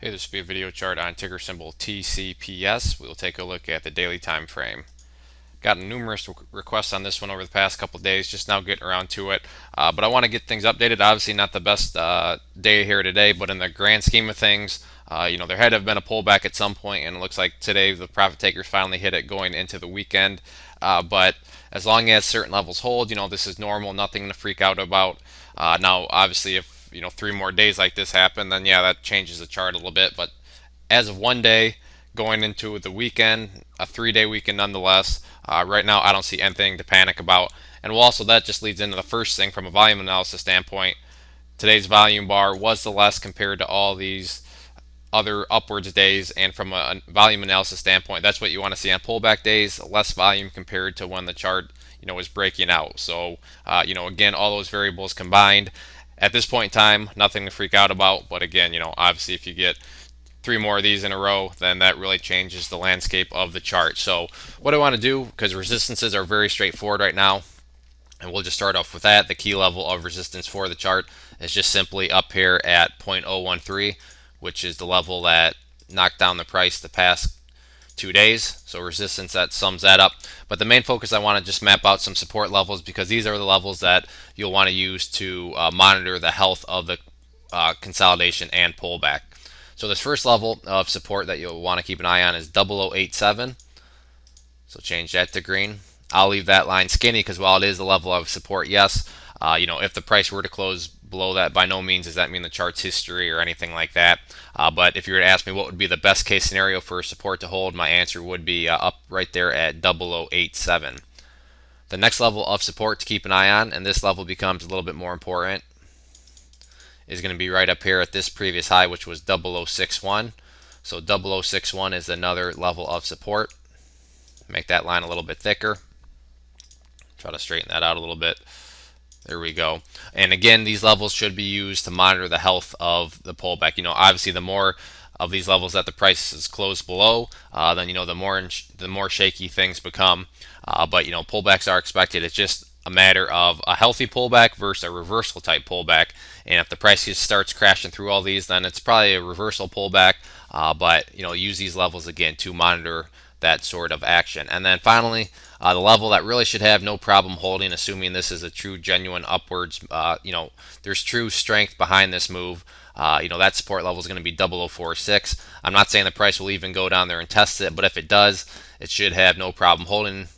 Hey, this will be a video chart on ticker symbol TCPS. We'll take a look at the daily time frame. Gotten numerous requests on this one over the past couple days, just now getting around to it. But I want to get things updated. Obviously, not the best day here today, but in the grand scheme of things, there had to have been a pullback at some point, and it looks like today the profit takers finally hit it going into the weekend. But as long as certain levels hold, this is normal, nothing to freak out about. Now, obviously, if 3 more days like this happen, then yeah, that changes the chart a little bit. But as of one day going into the weekend, a 3-day weekend nonetheless, right now I don't see anything to panic about. And also that just leads into the first thing from a volume analysis standpoint. Today's volume bar was the less compared to all these other upwards days, and from a volume analysis standpoint, that's what you want to see on pullback days, less volume compared to when the chart is breaking out. So again, all those variables combined, at this point in time, nothing to freak out about. But again, obviously if you get 3 more of these in a row, then that really changes the landscape of the chart. So what I want to do, because resistances are very straightforward right now, and we'll just start off with that. The key level of resistance for the chart is just simply up here at 0.013, which is the level that knocked down the price the past 2 days. So resistance, that sums that up. But the main focus, I want to just map out some support levels, because these are the levels that you'll want to use to monitor the health of the consolidation and pullback. So this first level of support that you'll want to keep an eye on is 0087. So change that to green. I'll leave that line skinny because while it is a level of support, yes, if the price were to close below that, by no means does that mean the chart's history or anything like that. But if you were to ask me what would be the best case scenario for support to hold, my answer would be up right there at 0087. The next level of support to keep an eye on, and this level becomes a little bit more important, is going to be right up here at this previous high, which was 0061. So 0061 is another level of support. Make that line a little bit thicker. Try to straighten that out a little bit. There we go. And again, these levels should be used to monitor the health of the pullback. Obviously, the more of these levels that the price is closed below, then the more shaky things become. But pullbacks are expected. It's just a matter of a healthy pullback versus a reversal type pullback. And if the price just starts crashing through all these, then it's probably a reversal pullback. But use these levels again to monitor that sort of action. And then finally, the level that really should have no problem holding, assuming this is a true genuine upwards, there's true strength behind this move. That support level is going to be 0046. I'm not saying the price will even go down there and test it, but if it does, it should have no problem holding.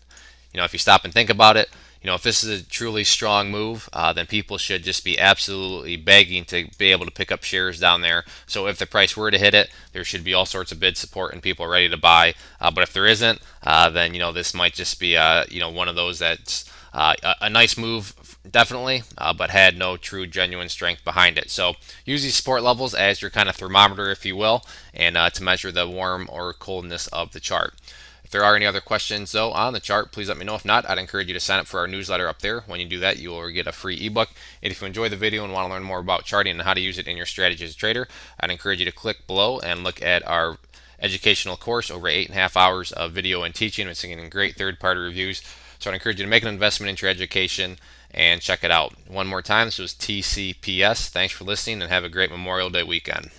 If you stop and think about it, if this is a truly strong move, then people should just be absolutely begging to be able to pick up shares down there. So if the price were to hit it, there should be all sorts of bid support and people ready to buy. But if there isn't, then this might just be one of those that's a nice move, definitely, but had no true genuine strength behind it. So use these support levels as your kind of thermometer, if you will, and to measure the warm or coldness of the chart. If there are any other questions, though, on the chart, please let me know. If not, I'd encourage you to sign up for our newsletter up there. When you do that, you will get a free ebook. And if you enjoy the video and want to learn more about charting and how to use it in your strategy as a trader, I'd encourage you to click below and look at our educational course, over 8.5 hours of video and teaching. It's getting great third-party reviews. So I'd encourage you to make an investment into your education and check it out. One more time, this was TCPS. Thanks for listening and have a great Memorial Day weekend.